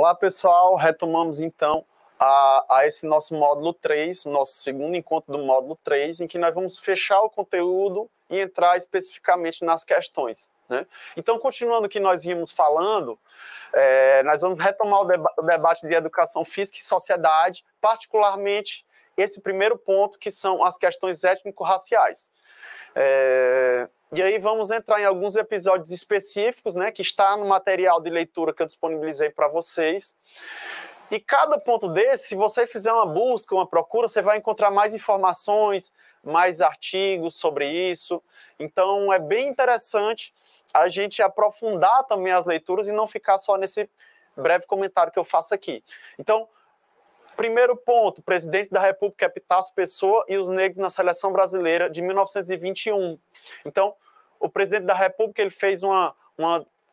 Olá, pessoal. Retomamos, então, a esse nosso módulo 3, nosso segundo encontro do módulo 3, em que nós vamos fechar o conteúdo e entrar especificamente nas questões, né? Então, continuando o que nós vimos falando, nós vamos retomar o debate de educação física e sociedade, particularmente esse primeiro ponto, que são as questões étnico-raciais. E aí vamos entrar em alguns episódios específicos, né, que está no material de leitura que eu disponibilizei para vocês. E cada ponto desse, se você fizer uma busca, uma procura, você vai encontrar mais informações, mais artigos sobre isso. Então é bem interessante a gente aprofundar também as leituras e não ficar só nesse breve comentário que eu faço aqui. Então, primeiro ponto, presidente da República Epitácio Pessoa e os negros na seleção brasileira de 1921. Então, o presidente da República ele fez uma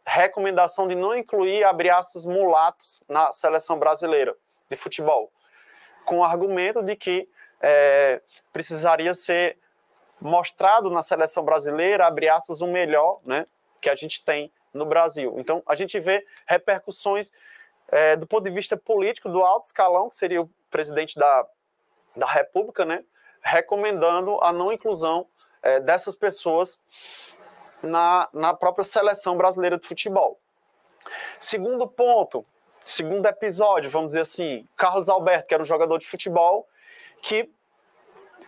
recomendação de não incluir, abre aspas, mulatos na seleção brasileira de futebol, com o argumento de que precisaria ser mostrado na seleção brasileira, abre aspas, o melhor, né, que a gente tem no Brasil. Então, a gente vê repercussões do ponto de vista político do alto escalão, que seria o presidente da República, né, recomendando a não inclusão dessas pessoas na própria seleção brasileira de futebol. Segundo ponto, segundo episódio, vamos dizer assim, Carlos Alberto, que era um jogador de futebol, que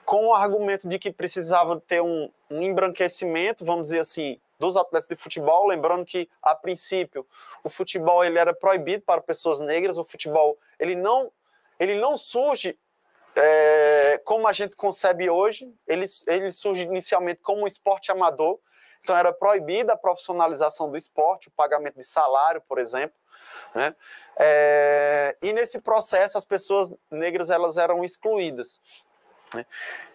com o argumento de que precisava ter um embranquecimento, vamos dizer assim, dos atletas de futebol, lembrando que, a princípio, o futebol ele era proibido para pessoas negras, o futebol ele não surge como a gente concebe hoje, ele surge inicialmente como um esporte amador, então era proibida a profissionalização do esporte, o pagamento de salário, por exemplo, né? E nesse processo as pessoas negras elas eram excluídas, né?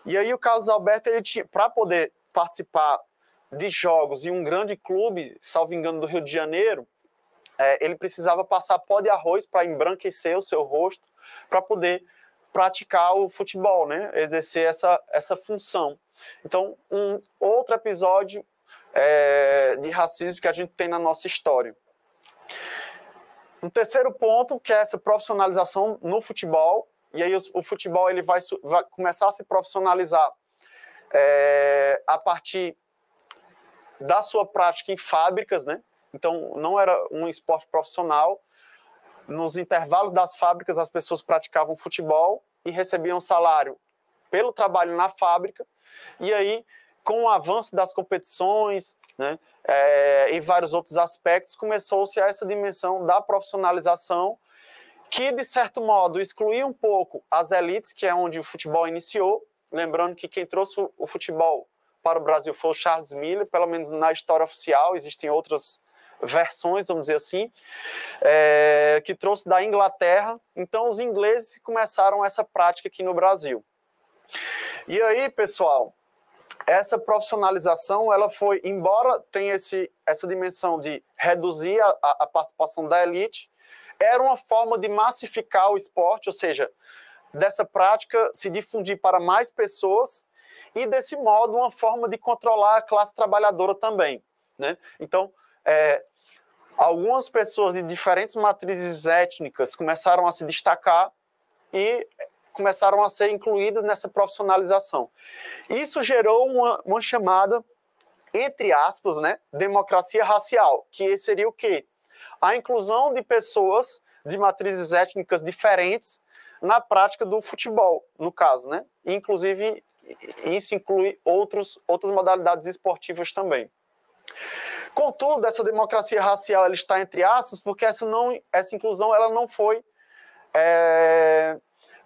E aí o Carlos Alberto, para poder participar de jogos em um grande clube, salvo engano, do Rio de Janeiro, ele precisava passar pó de arroz para embranquecer o seu rosto, para poder praticar o futebol, né? Exercer essa função. Então, um outro episódio de racismo que a gente tem na nossa história. Um terceiro ponto, que é essa profissionalização no futebol, e aí o futebol ele vai começar a se profissionalizar a partir da sua prática em fábricas, né? Então, não era um esporte profissional. Nos intervalos das fábricas, as pessoas praticavam futebol e recebiam salário pelo trabalho na fábrica. E aí, com o avanço das competições, né, e vários outros aspectos, começou-se essa dimensão da profissionalização, que, de certo modo, excluía um pouco as elites, que é onde o futebol iniciou. Lembrando que quem trouxe o futebol para o Brasil foi o Charles Miller, pelo menos na história oficial, existem outras versões, vamos dizer assim, que trouxe da Inglaterra. Então, os ingleses começaram essa prática aqui no Brasil. E aí, pessoal, essa profissionalização, ela foi, embora tenha essa dimensão de reduzir a participação da elite, era uma forma de massificar o esporte, ou seja, dessa prática se difundir para mais pessoas e, desse modo, uma forma de controlar a classe trabalhadora também, né? Então, algumas pessoas de diferentes matrizes étnicas começaram a se destacar e começaram a ser incluídas nessa profissionalização. Isso gerou uma chamada, entre aspas, né, democracia racial, que seria o quê? A inclusão de pessoas de matrizes étnicas diferentes na prática do futebol, no caso, né? Inclusive, isso inclui outras modalidades esportivas também. Contudo, essa democracia racial ela está entre aspas, porque essa inclusão ela não foi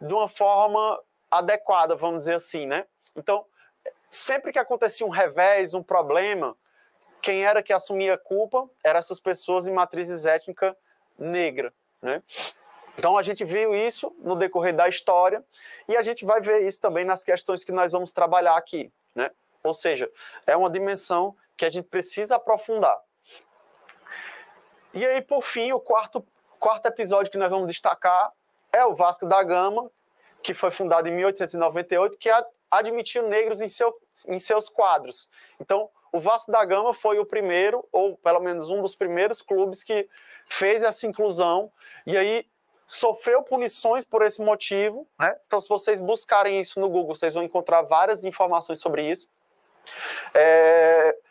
de uma forma adequada, vamos dizer assim, né? Então, sempre que acontecia um revés, um problema, quem era que assumia a culpa eram essas pessoas de matrizes étnica negra, né? Então, a gente viu isso no decorrer da história e a gente vai ver isso também nas questões que nós vamos trabalhar aqui, né? Ou seja, é uma dimensão que a gente precisa aprofundar. E aí, por fim, o quarto episódio que nós vamos destacar é o Vasco da Gama, que foi fundado em 1898, que é admitiu negros em seus quadros. Então, o Vasco da Gama foi o primeiro, ou pelo menos um dos primeiros clubes que fez essa inclusão, e aí sofreu punições por esse motivo, né? Então, se vocês buscarem isso no Google, vocês vão encontrar várias informações sobre isso.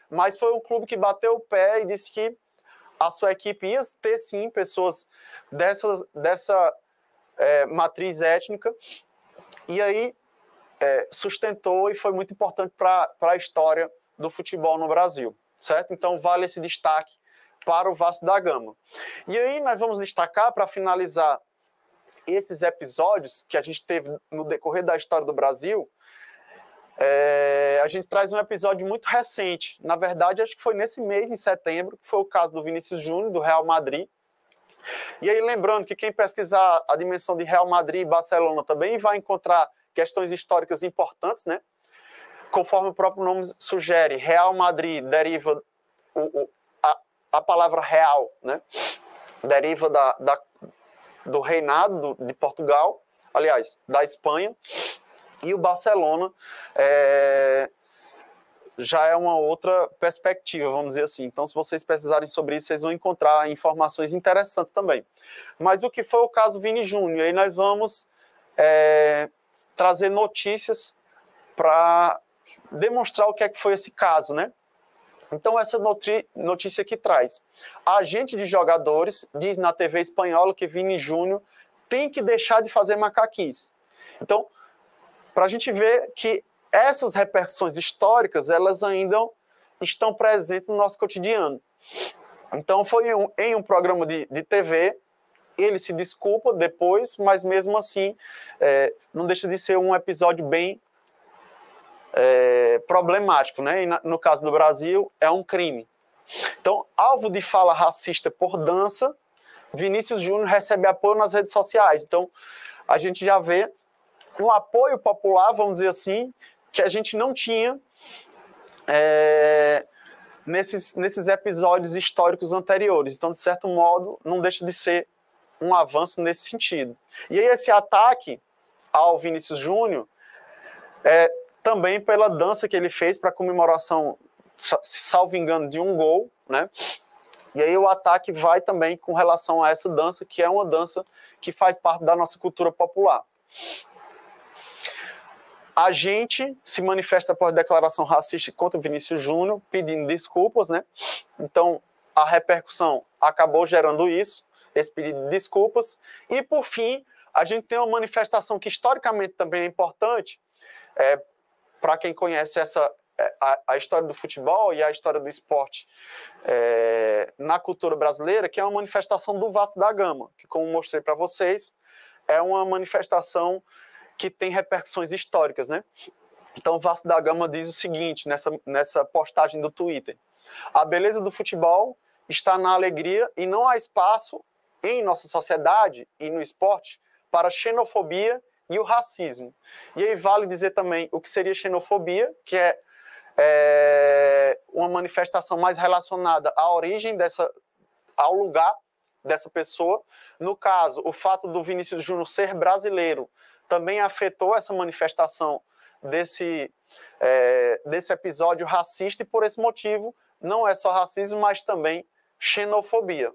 Mas foi um clube que bateu o pé e disse que a sua equipe ia ter, sim, pessoas dessa matriz étnica, e aí sustentou e foi muito importante para a história do futebol no Brasil, certo? Então, vale esse destaque para o Vasco da Gama. E aí nós vamos destacar, para finalizar esses episódios que a gente teve no decorrer da história do Brasil, a gente traz um episódio muito recente. Na verdade, acho que foi nesse mês, em setembro, que foi o caso do Vinícius Júnior, do Real Madrid. E aí, lembrando que quem pesquisar a dimensão de Real Madrid e Barcelona também vai encontrar questões históricas importantes, né? Conforme o próprio nome sugere, Real Madrid deriva a palavra real, né? Deriva do reinado de Portugal, aliás, da Espanha, e o Barcelona já é uma outra perspectiva, vamos dizer assim. Então, se vocês pesquisarem sobre isso, vocês vão encontrar informações interessantes também. Mas o que foi o caso Vini Júnior? Aí nós vamos trazer notícias para demonstrar o que é que foi esse caso, né? Então, essa notícia que traz. A agente de jogadores diz na TV espanhola que Vini Júnior tem que deixar de fazer macaquice. Então, para a gente ver que essas repercussões históricas, elas ainda estão presentes no nosso cotidiano. Então, foi em um programa de TV, ele se desculpa depois, mas mesmo assim, não deixa de ser um episódio bem problemático, né? E no caso do Brasil, é um crime. Então, alvo de fala racista por dança, Vinícius Júnior recebe apoio nas redes sociais. Então, a gente já vê um apoio popular, vamos dizer assim, que a gente não tinha nesses episódios históricos anteriores. Então, de certo modo, não deixa de ser um avanço nesse sentido. E aí, esse ataque ao Vinícius Júnior também pela dança que ele fez para comemoração, salvo engano, de um gol, né? E aí o ataque vai também com relação a essa dança, que é uma dança que faz parte da nossa cultura popular. A gente se manifesta por declaração racista contra o Vinícius Júnior, pedindo desculpas, né? Então, a repercussão acabou gerando isso, esse pedido de desculpas. E, por fim, a gente tem uma manifestação que historicamente também é importante, para quem conhece a história do futebol e a história do esporte na cultura brasileira, que é uma manifestação do Vasco da Gama, que, como mostrei para vocês, é uma manifestação que tem repercussões históricas, né? Então, o Vasco da Gama diz o seguinte, nessa postagem do Twitter: a beleza do futebol está na alegria e não há espaço em nossa sociedade e no esporte para a xenofobia e o racismo. E aí vale dizer também o que seria xenofobia, que é uma manifestação mais relacionada à origem ao lugar dessa pessoa. No caso, o fato do Vinícius Júnior ser brasileiro também afetou essa manifestação desse episódio racista, e por esse motivo não é só racismo, mas também xenofobia.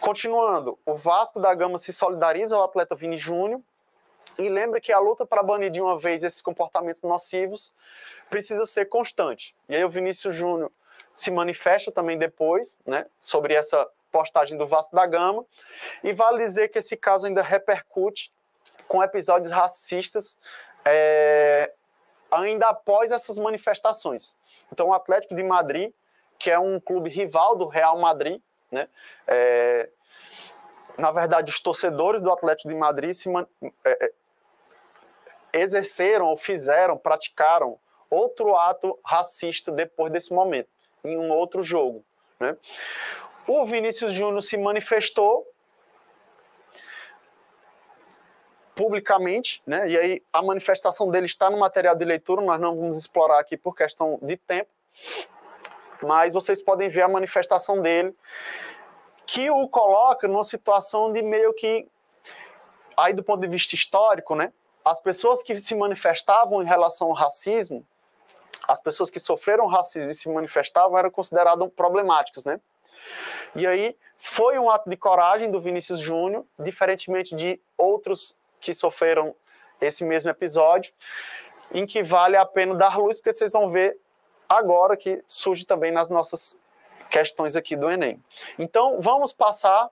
Continuando, o Vasco da Gama se solidariza ao atleta Vini Júnior e lembra que a luta para banir de uma vez esses comportamentos nocivos precisa ser constante. E aí o Vinícius Júnior se manifesta também depois, né, sobre essa postagem do Vasco da Gama, e vale dizer que esse caso ainda repercute com episódios racistas ainda após essas manifestações. Então, o Atlético de Madrid, que é um clube rival do Real Madrid, né, na verdade, os torcedores do Atlético de Madrid exerceram, ou praticaram outro ato racista depois desse momento, em um outro jogo, né? O Vinícius Júnior se manifestou publicamente, né? E aí a manifestação dele está no material de leitura, nós não vamos explorar aqui por questão de tempo, mas vocês podem ver a manifestação dele, que o coloca numa situação de meio que, aí do ponto de vista histórico, né, as pessoas que se manifestavam em relação ao racismo, as pessoas que sofreram racismo e se manifestavam eram consideradas problemáticas, né? E aí foi um ato de coragem do Vinícius Júnior, diferentemente de outros que sofreram esse mesmo episódio, em que vale a pena dar luz, porque vocês vão ver agora que surge também nas nossas questões aqui do Enem. Então, vamos passar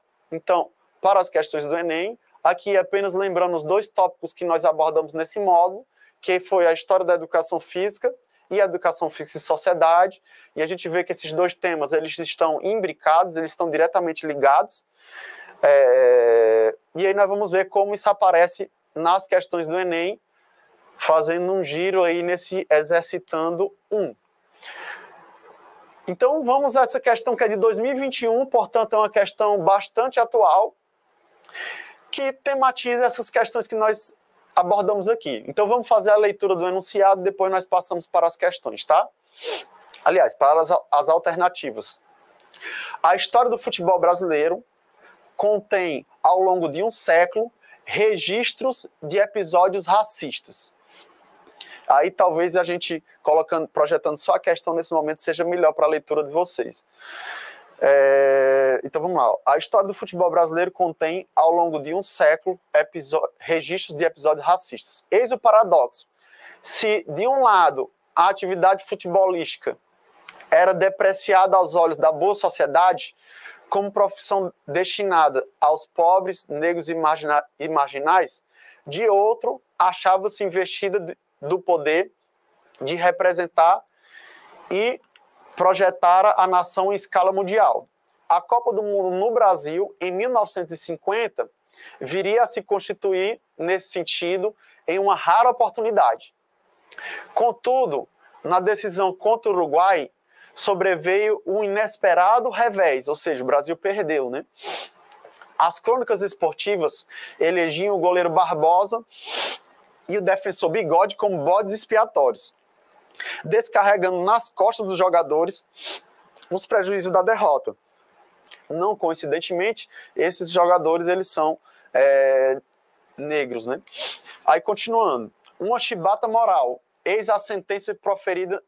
para as questões do Enem, aqui apenas lembrando os 2 tópicos que nós abordamos nesse módulo, que foi a história da educação física e a educação física e sociedade, e a gente vê que esses 2 temas, eles estão imbricados, eles estão diretamente ligados, e aí nós vamos ver como isso aparece nas questões do Enem, fazendo um giro aí nesse exercitando 1. Então vamos a essa questão que é de 2021, portanto é uma questão bastante atual, que tematiza essas questões que nós abordamos aqui. Então vamos fazer a leitura do enunciado, depois nós passamos para as questões, tá? Aliás, para as alternativas. A história do futebol brasileiro contém, ao longo de um século, registros de episódios racistas. Aí talvez a gente projetando só a questão nesse momento seja melhor para a leitura de vocês. Então vamos lá. A história do futebol brasileiro contém, ao longo de um século, registros de episódios racistas. Eis o paradoxo. Se, de um lado, a atividade futebolística era depreciada aos olhos da boa sociedade, como profissão destinada aos pobres, negros e marginais, de outro, achava-se investida do poder de representar e projetar a nação em escala mundial. A Copa do Mundo no Brasil, em 1950, viria a se constituir, nesse sentido, em uma rara oportunidade. Contudo, na decisão contra o Uruguai, sobreveio um inesperado revés, ou seja, o Brasil perdeu, né? As crônicas esportivas elegiam o goleiro Barbosa e o defensor Bigode como bodes expiatórios, descarregando nas costas dos jogadores os prejuízos da derrota. Não coincidentemente, esses jogadores eles são negros, né? Aí continuando, uma chibata moral, eis a sentença proferida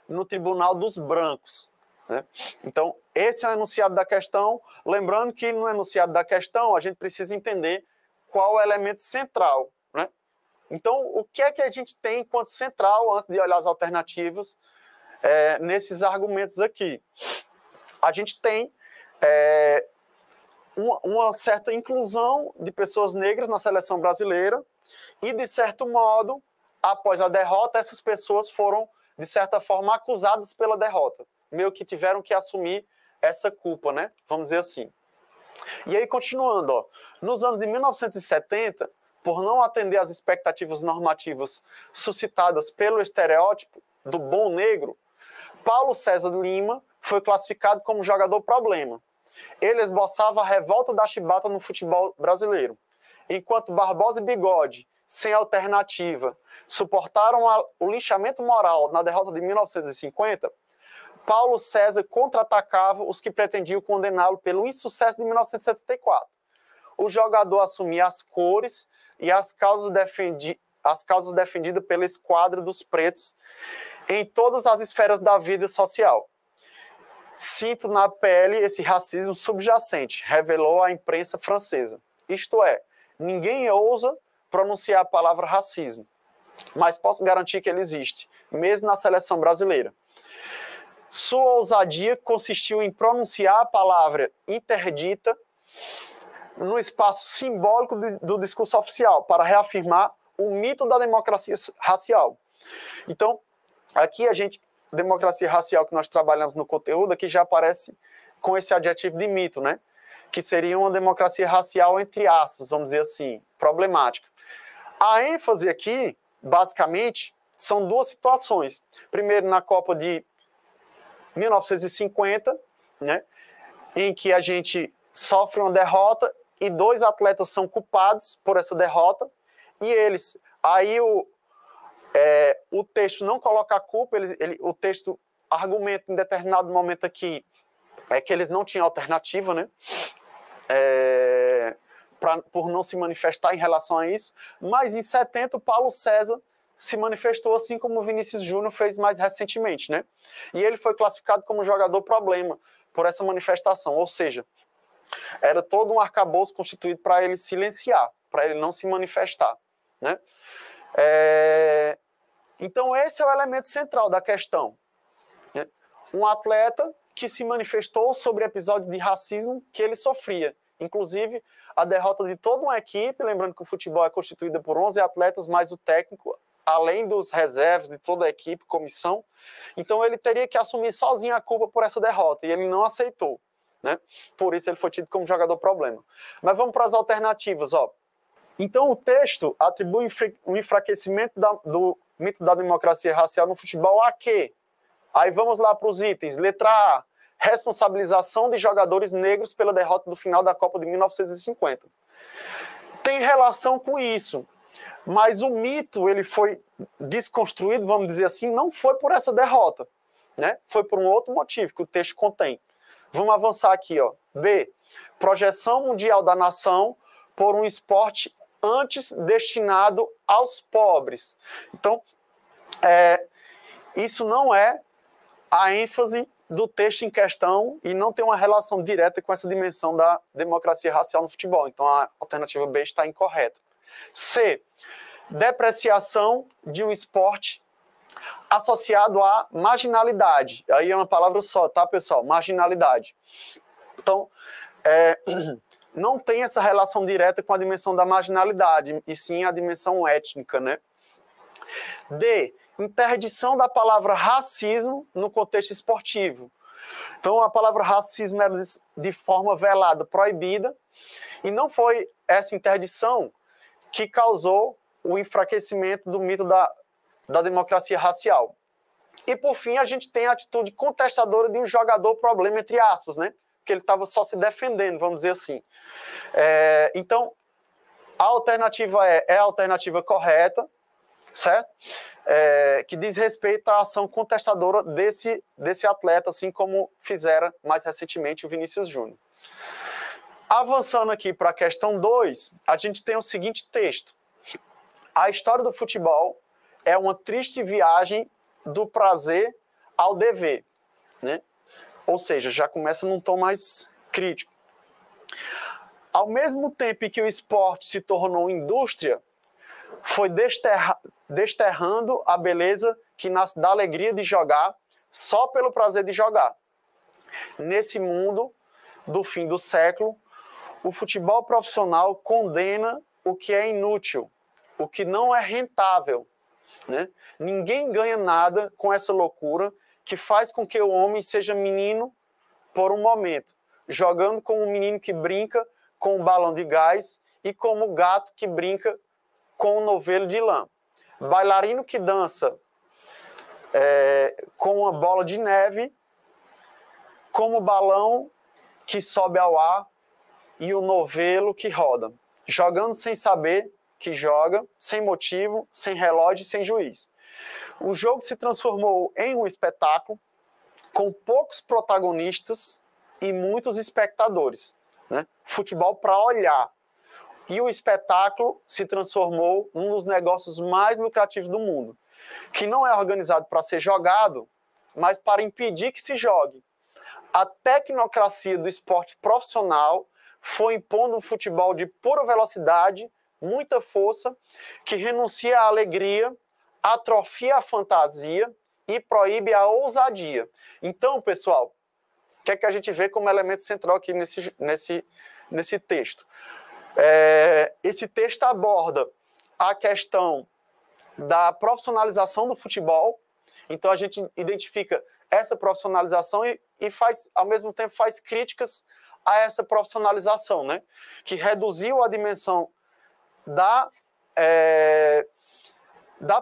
no Tribunal dos Brancos, né? Então, esse é o enunciado da questão. Lembrando que no enunciado da questão a gente precisa entender qual é o elemento central, né? Então, o que é que a gente tem enquanto central, antes de olhar as alternativas, nesses argumentos aqui? A gente tem uma certa inclusão de pessoas negras na seleção brasileira e, de certo modo, após a derrota, essas pessoas foram, de certa forma, acusadas pela derrota. Meio que tiveram que assumir essa culpa, né? Vamos dizer assim. E aí, continuando, ó, nos anos de 1970, por não atender às expectativas normativas suscitadas pelo estereótipo do bom negro, Paulo César Lima foi classificado como jogador problema. Ele esboçava a revolta da chibata no futebol brasileiro. Enquanto Barbosa e Bigode, sem alternativa, suportaram o linchamento moral na derrota de 1950, Paulo César contra-atacava os que pretendiam condená-lo pelo insucesso de 1974. O jogador assumia as cores e as causas defendidas pela esquadra dos pretos em todas as esferas da vida social. Sinto na pele esse racismo subjacente, revelou a imprensa francesa. Isto é, ninguém ousa pronunciar a palavra racismo, mas posso garantir que ele existe, mesmo na seleção brasileira. Sua ousadia consistiu em pronunciar a palavra interdita no espaço simbólico do discurso oficial, para reafirmar o mito da democracia racial. Então, aqui democracia racial que nós trabalhamos no conteúdo, aqui já aparece com esse adjetivo de mito, né? Que seria uma democracia racial, entre aspas, vamos dizer assim, problemática. A ênfase aqui, basicamente, são 2 situações. Primeiro, na Copa de 1950, né? Em que a gente sofre uma derrota e 2 atletas são culpados por essa derrota, e eles, aí o texto não coloca a culpa, o texto argumenta em determinado momento aqui que eles não tinham alternativa, né? por não se manifestar em relação a isso, mas em 70 o Paulo César se manifestou, assim como o Vinícius Júnior fez mais recentemente, né? E ele foi classificado como jogador problema por essa manifestação, ou seja, era todo um arcabouço constituído para ele silenciar, para ele não se manifestar, né? Então esse é o elemento central da questão, né? Um atleta que se manifestou sobre episódio de racismo que ele sofria, inclusive a derrota de toda uma equipe, lembrando que o futebol é constituído por 11 atletas, mais o técnico, além dos reservas de toda a equipe, comissão. Então ele teria que assumir sozinho a culpa por essa derrota, e ele não aceitou, né? Por isso ele foi tido como jogador problema. Mas vamos para as alternativas, ó. Então o texto atribui um enfraquecimento do mito da democracia racial no futebol a quê? Aí vamos lá para os itens. Letra A, responsabilização de jogadores negros pela derrota do final da Copa de 1950. Tem relação com isso, mas o mito ele foi desconstruído, vamos dizer assim, não foi por essa derrota, né? Foi por um outro motivo que o texto contém. Vamos avançar aqui, ó. B, projeção mundial da nação por um esporte antes destinado aos pobres. Então, isso não é a ênfase do texto em questão e não tem uma relação direta com essa dimensão da democracia racial no futebol. Então, a alternativa B está incorreta. C, depreciação de um esporte associado à marginalidade. Aí é uma palavra só, tá, pessoal? Marginalidade. Então, não tem essa relação direta com a dimensão da marginalidade, e sim a dimensão étnica, né? D, interdição da palavra racismo no contexto esportivo. Então, a palavra racismo era de forma velada, proibida, e não foi essa interdição que causou o enfraquecimento do mito da democracia racial. E, por fim, a gente tem a atitude contestadora de um jogador problema, entre aspas, né? Que ele estava só se defendendo, vamos dizer assim. Então, a alternativa é a alternativa correta, certo? Que diz respeito à ação contestadora desse atleta, assim como fizera mais recentemente o Vinícius Júnior. Avançando aqui para a questão 2, a gente tem o seguinte texto. A história do futebol é uma triste viagem do prazer ao dever, né? Ou seja, já começa num tom mais crítico. Ao mesmo tempo que o esporte se tornou indústria, foi desterrando a beleza que nasce da alegria de jogar só pelo prazer de jogar. Nesse mundo do fim do século, o futebol profissional condena o que é inútil, o que não é rentável, né? Ninguém ganha nada com essa loucura que faz com que o homem seja menino por um momento, jogando como um menino que brinca com um balão de gás e como o gato que brinca com um novelo de lã. Bailarino que dança com uma bola de neve, como o balão que sobe ao ar e o novelo que roda, jogando sem saber que joga, sem motivo, sem relógio, sem juiz. O jogo se transformou em um espetáculo com poucos protagonistas e muitos espectadores, né? Futebol para olhar. E o espetáculo se transformou num dos negócios mais lucrativos do mundo, que não é organizado para ser jogado, mas para impedir que se jogue. A tecnocracia do esporte profissional foi impondo um futebol de pura velocidade, muita força, que renuncia à alegria, atrofia a fantasia e proíbe a ousadia. Então, pessoal, o que é que a gente vê como elemento central aqui nesse texto? Esse texto aborda a questão da profissionalização do futebol. Então, a gente identifica essa profissionalização e faz, ao mesmo tempo, faz críticas a essa profissionalização, né? Que reduziu a dimensão da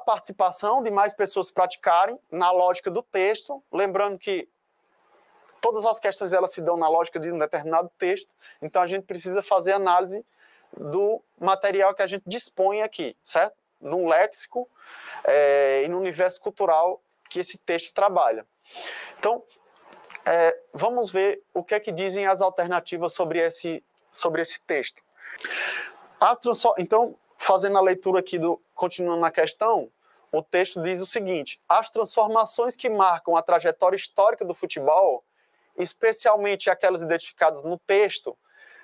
participação de mais pessoas praticarem na lógica do texto, lembrando que todas as questões elas se dão na lógica de um determinado texto, então a gente precisa fazer análise do material que a gente dispõe aqui, certo? No léxico e no universo cultural que esse texto trabalha. Então, vamos ver o que é que dizem as alternativas sobre esse texto. Então, fazendo a leitura aqui, continuando na questão, o texto diz o seguinte: as transformações que marcam a trajetória histórica do futebol, especialmente aquelas identificadas no texto,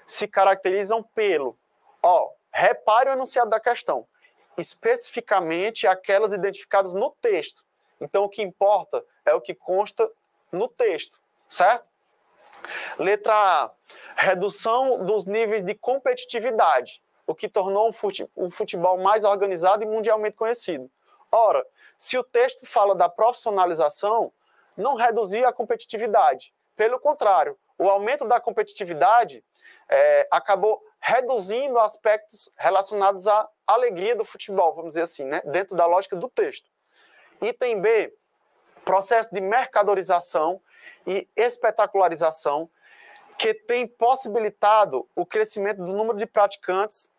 se caracterizam pelo... repare o enunciado da questão. Especificamente aquelas identificadas no texto. Então, o que importa é o que consta no texto, certo? Letra A. Redução dos níveis de competitividade, o que tornou o futebol mais organizado e mundialmente conhecido. Ora, se o texto fala da profissionalização, não reduzia a competitividade. Pelo contrário, o aumento da competitividade acabou reduzindo aspectos relacionados à alegria do futebol, vamos dizer assim, né? Dentro da lógica do texto. Item B, processo de mercadorização e espetacularização que tem possibilitado o crescimento do número de praticantes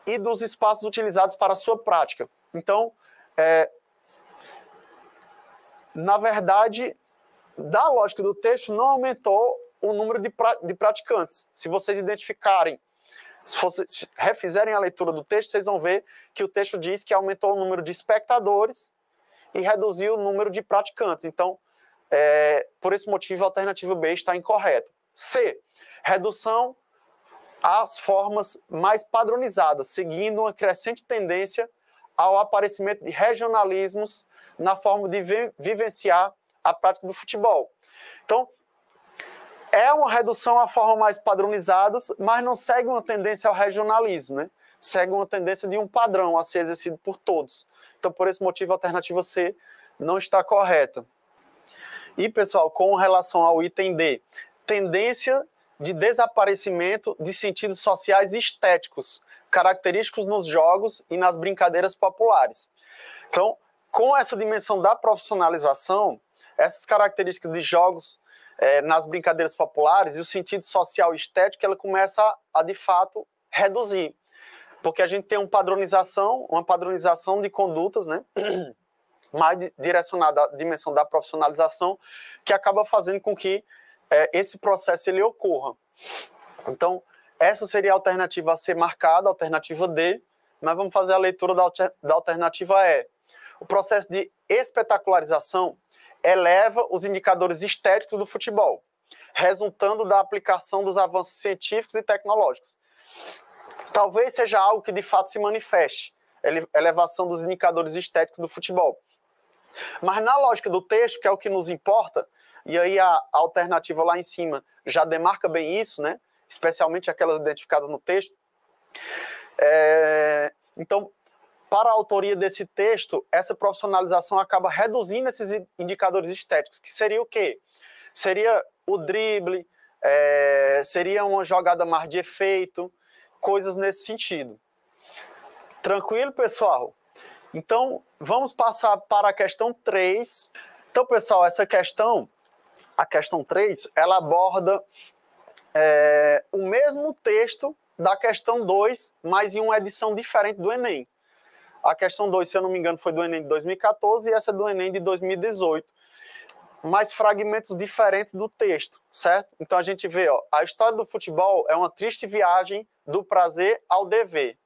e dos espaços utilizados para a sua prática. Então, na verdade, da lógica do texto, não aumentou o número de praticantes. Se vocês identificarem, se vocês refizerem a leitura do texto, vocês vão ver que o texto diz que aumentou o número de espectadores e reduziu o número de praticantes. Então, por esse motivo, a alternativa B está incorreta. C. Redução às formas mais padronizadas, seguindo uma crescente tendência ao aparecimento de regionalismos na forma de vivenciar a prática do futebol. Então, é uma redução à forma mais padronizadas, mas não segue uma tendência ao regionalismo, né? Segue uma tendência de um padrão a ser exercido por todos. Então, por esse motivo, a alternativa C não está correta. E, pessoal, com relação ao item D, tendência de desaparecimento de sentidos sociais e estéticos, característicos nos jogos e nas brincadeiras populares. Então, com essa dimensão da profissionalização, essas características de jogos nas brincadeiras populares e o sentido social e estético, ela começa a de fato, reduzir. Porque a gente tem uma padronização de condutas, né? Mais direcionada à dimensão da profissionalização, que acaba fazendo com que esse processo ele ocorra. Então, essa seria a alternativa a ser marcada, a alternativa D, mas vamos fazer a leitura da alternativa E. O processo de espetacularização eleva os indicadores estéticos do futebol, resultando da aplicação dos avanços científicos e tecnológicos. Talvez seja algo que de fato se manifeste, elevação dos indicadores estéticos do futebol. Mas na lógica do texto, que é o que nos importa, e aí a alternativa lá em cima já demarca bem isso, né? Especialmente aquelas identificadas no texto. Então, para a autoria desse texto, essa profissionalização acaba reduzindo esses indicadores estéticos, que seria o quê? Seria o drible, seria uma jogada mais de efeito, coisas nesse sentido. Tranquilo, pessoal? Então, vamos passar para a questão 3. Então, pessoal, essa questão, a questão 3, ela aborda o mesmo texto da questão 2, mas em uma edição diferente do Enem. A questão 2, se eu não me engano, foi do Enem de 2014 e essa é do Enem de 2018. Mas fragmentos diferentes do texto, certo? Então a gente vê, a história do futebol é uma triste viagem do prazer ao dever.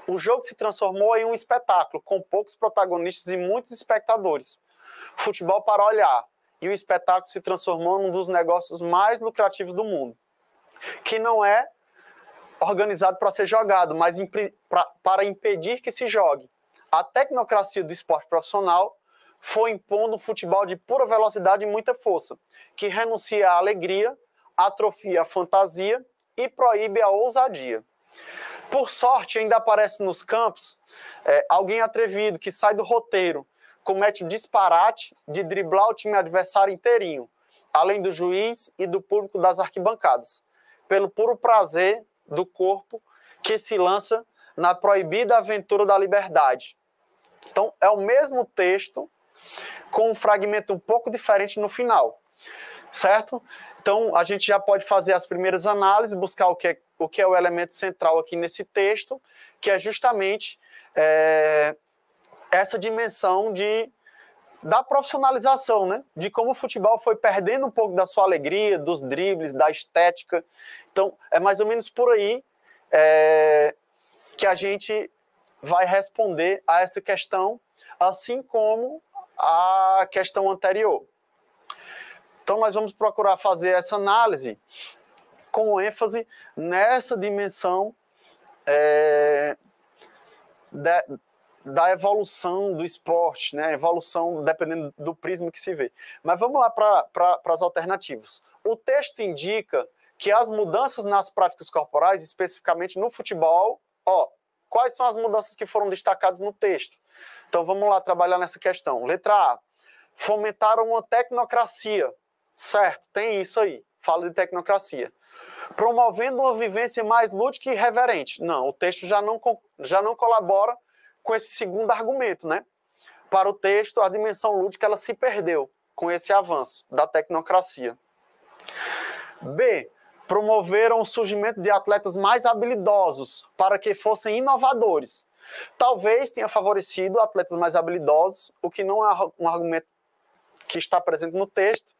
O jogo se transformou em um espetáculo, com poucos protagonistas e muitos espectadores. Futebol para olhar. E o espetáculo se transformou num dos negócios mais lucrativos do mundo. Que não é organizado para ser jogado, mas para impedir que se jogue. A tecnocracia do esporte profissional foi impondo um futebol de pura velocidade e muita força, que renuncia à alegria, atrofia a fantasia e proíbe a ousadia. Por sorte, ainda aparece nos campos alguém atrevido que sai do roteiro, comete o disparate de driblar o time adversário inteirinho, além do juiz e do público das arquibancadas, pelo puro prazer do corpo que se lança na proibida aventura da liberdade. Então, é o mesmo texto, com um fragmento um pouco diferente no final, certo? Então, a gente já pode fazer as primeiras análises, buscar o que é o elemento central aqui nesse texto, que é justamente essa dimensão da profissionalização, né? De como o futebol foi perdendo um pouco da sua alegria, dos dribles, da estética. Então, é mais ou menos por aí que a gente vai responder a essa questão, assim como a questão anterior. Então, nós vamos procurar fazer essa análise com ênfase nessa dimensão da evolução do esporte, né? Evolução dependendo do prisma que se vê. Mas vamos lá para as alternativas. O texto indica que as mudanças nas práticas corporais, especificamente no futebol, quais são as mudanças que foram destacadas no texto? Então vamos lá trabalhar nessa questão. Letra A, fomentaram uma tecnocracia. Certo, tem isso aí, fala de tecnocracia. Promovendo uma vivência mais lúdica e reverente. Não, o texto já não colabora com esse segundo argumento, né? Para o texto, a dimensão lúdica ela se perdeu com esse avanço da tecnocracia. B, promoveram o surgimento de atletas mais habilidosos para que fossem inovadores. Talvez tenha favorecido atletas mais habilidosos, o que não é um argumento que está presente no texto,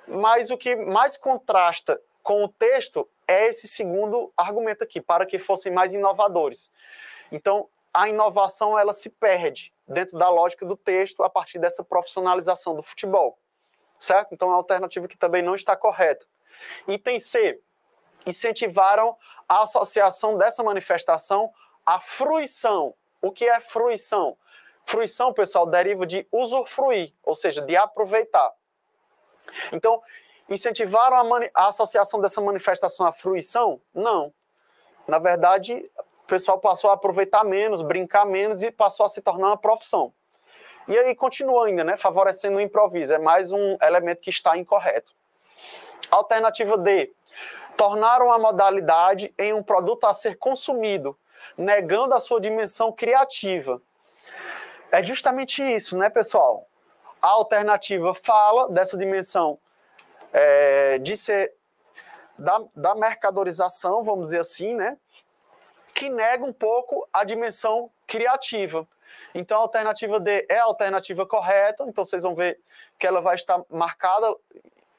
mas o que mais contrasta com o texto é esse segundo argumento aqui, para que fossem mais inovadores. Então, a inovação ela se perde dentro da lógica do texto a partir dessa profissionalização do futebol. Certo? Então, é uma alternativa que também não está correta. Item C. Incentivaram a associação dessa manifestação à fruição. O que é fruição? Fruição, pessoal, deriva de usufruir, ou seja, de aproveitar. Então, incentivaram a associação dessa manifestação à fruição? Não. Na verdade, o pessoal passou a aproveitar menos, brincar menos e passou a se tornar uma profissão. E aí continua ainda, né, favorecendo o improviso. É mais um elemento que está incorreto. Alternativa D. Tornaram a modalidade em um produto a ser consumido, negando a sua dimensão criativa. É justamente isso, né, pessoal? A alternativa fala dessa dimensão de ser da mercadorização, vamos dizer assim, né? Que nega um pouco a dimensão criativa. Então, a alternativa D é a alternativa correta. Então, vocês vão ver que ela vai estar marcada,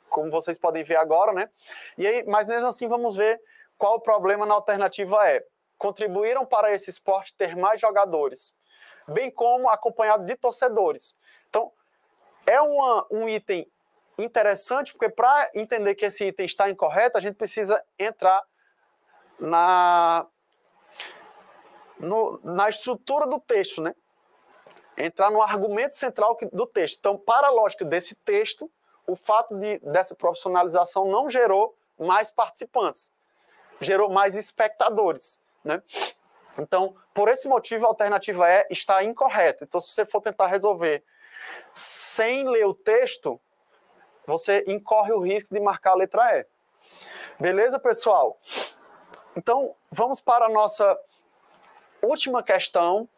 como vocês podem ver agora, né? E aí, mas mesmo assim, vamos ver qual o problema na alternativa E. Contribuíram para esse esporte ter mais jogadores, bem como acompanhado de torcedores. Então, é um item interessante, porque para entender que esse item está incorreto, a gente precisa entrar na estrutura do texto, né? Entrar no argumento central do texto. Então, para a lógica desse texto, o fato dessa profissionalização não gerou mais participantes, gerou mais espectadores, né? Então, por esse motivo, a alternativa E está incorreta. Então, se você for tentar resolver sem ler o texto, você incorre o risco de marcar a letra E. Beleza, pessoal? Então, vamos para a nossa última questão,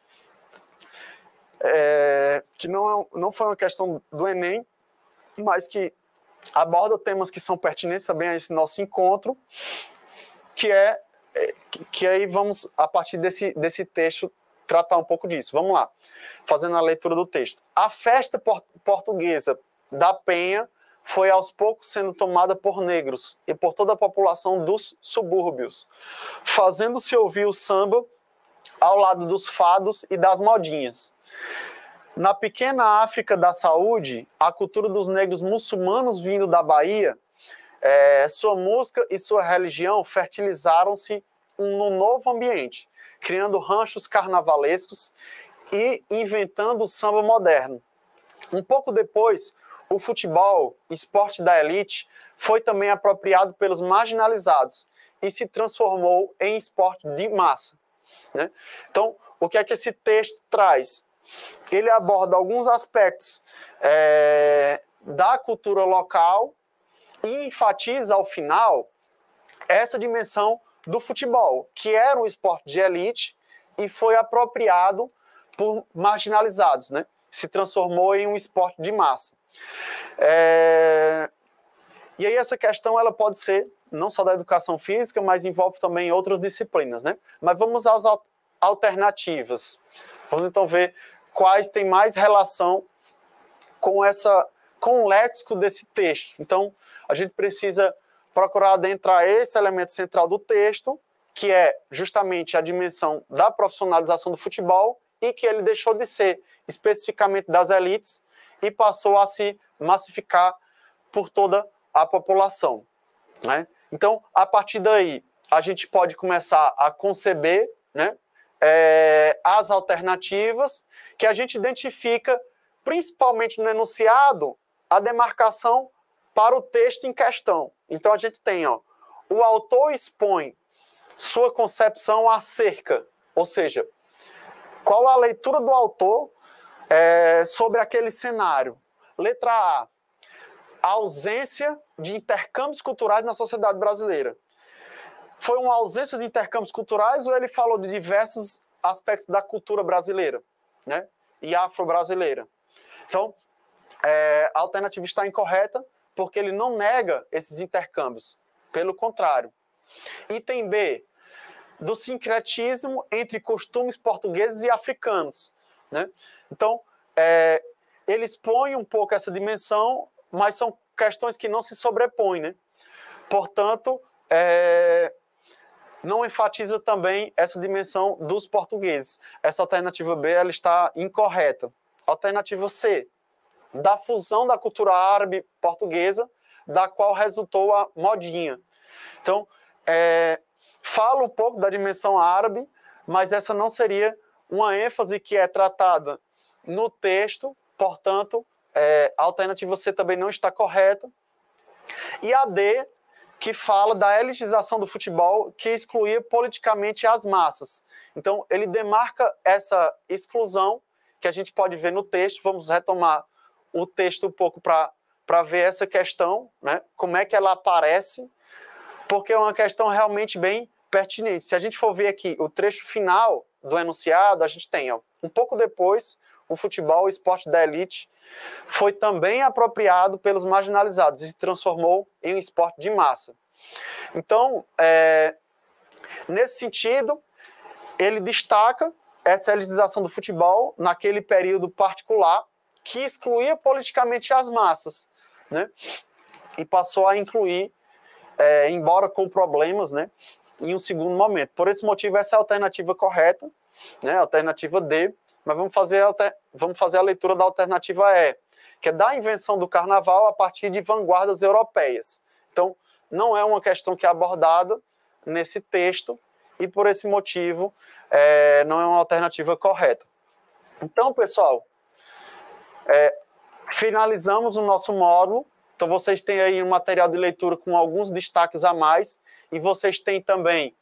que não foi uma questão do Enem, mas que aborda temas que são pertinentes também a esse nosso encontro, que aí vamos, a partir desse texto, tratar um pouco disso. Vamos lá, fazendo a leitura do texto. A festa portuguesa da Penha foi aos poucos sendo tomada por negros e por toda a população dos subúrbios, fazendo-se ouvir o samba ao lado dos fados e das modinhas. Na pequena África da saúde, a cultura dos negros muçulmanos vindo da Bahia, sua música e sua religião fertilizaram-se num novo ambiente, criando ranchos carnavalescos e inventando o samba moderno. Um pouco depois, o futebol, esporte da elite, foi também apropriado pelos marginalizados e se transformou em esporte de massa, né? Então, o que é que esse texto traz? Ele aborda alguns aspectos da cultura local e enfatiza, ao final, essa dimensão do futebol, que era um esporte de elite e foi apropriado por marginalizados, né? Se transformou em um esporte de massa. E aí essa questão ela pode ser não só da educação física, mas envolve também outras disciplinas, né? Mas vamos às alternativas. Vamos então ver quais têm mais relação com o léxico desse texto. Então, a gente precisa procurar adentrar esse elemento central do texto que é justamente a dimensão da profissionalização do futebol e que ele deixou de ser especificamente das elites e passou a se massificar por toda a população, né? Então, a partir daí, a gente pode começar a conceber, né, as alternativas que a gente identifica, principalmente no enunciado, a demarcação para o texto em questão. Então, a gente tem, ó, o autor expõe sua concepção acerca, ou seja, qual a leitura do autor sobre aquele cenário. Letra A, a ausência de intercâmbios culturais na sociedade brasileira. Foi uma ausência de intercâmbios culturais ou ele falou de diversos aspectos da cultura brasileira, né, e afro-brasileira? Então, a alternativa está incorreta porque ele não nega esses intercâmbios, pelo contrário. Item B, do sincretismo entre costumes portugueses e africanos, né? Então, ele expõe um pouco essa dimensão, mas são questões que não se sobrepõem, né? Portanto, não enfatiza também essa dimensão dos portugueses. Essa alternativa B ela está incorreta. Alternativa C, da fusão da cultura árabe portuguesa, da qual resultou a modinha. Então, fala um pouco da dimensão árabe, mas essa não seria uma ênfase que é tratada no texto, portanto, a alternativa C também não está correta. E a D, que fala da elitização do futebol, que excluía politicamente as massas. Então, ele demarca essa exclusão, que a gente pode ver no texto. Vamos retomar o texto um pouco para ver essa questão, né? Como é que ela aparece, porque é uma questão realmente bem pertinente. Se a gente for ver aqui o trecho final do enunciado, a gente tem, ó, um pouco depois, o futebol, o esporte da elite, foi também apropriado pelos marginalizados e se transformou em um esporte de massa. Então, nesse sentido, ele destaca essa elitização do futebol naquele período particular que excluía politicamente as massas, né? E passou a incluir, embora com problemas, né, em um segundo momento. Por esse motivo, essa é a alternativa correta, né, a alternativa D, mas vamos fazer a leitura da alternativa E, que é da invenção do carnaval a partir de vanguardas europeias. Então, não é uma questão que é abordada nesse texto e, por esse motivo, não é uma alternativa correta. Então, pessoal, finalizamos o nosso módulo. Então, vocês têm aí um material de leitura com alguns destaques a mais e vocês têm também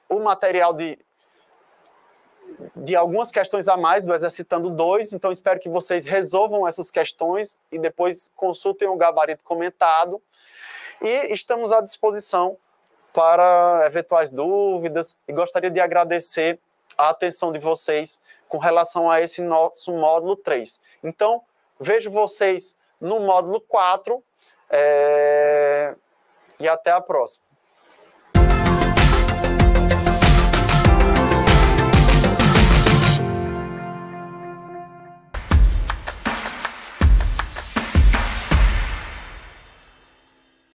o material de algumas questões a mais do Exercitando 2, então espero que vocês resolvam essas questões e depois consultem o gabarito comentado e estamos à disposição para eventuais dúvidas e gostaria de agradecer a atenção de vocês com relação a esse nosso módulo 3. Então, vejo vocês no módulo 4 e até a próxima.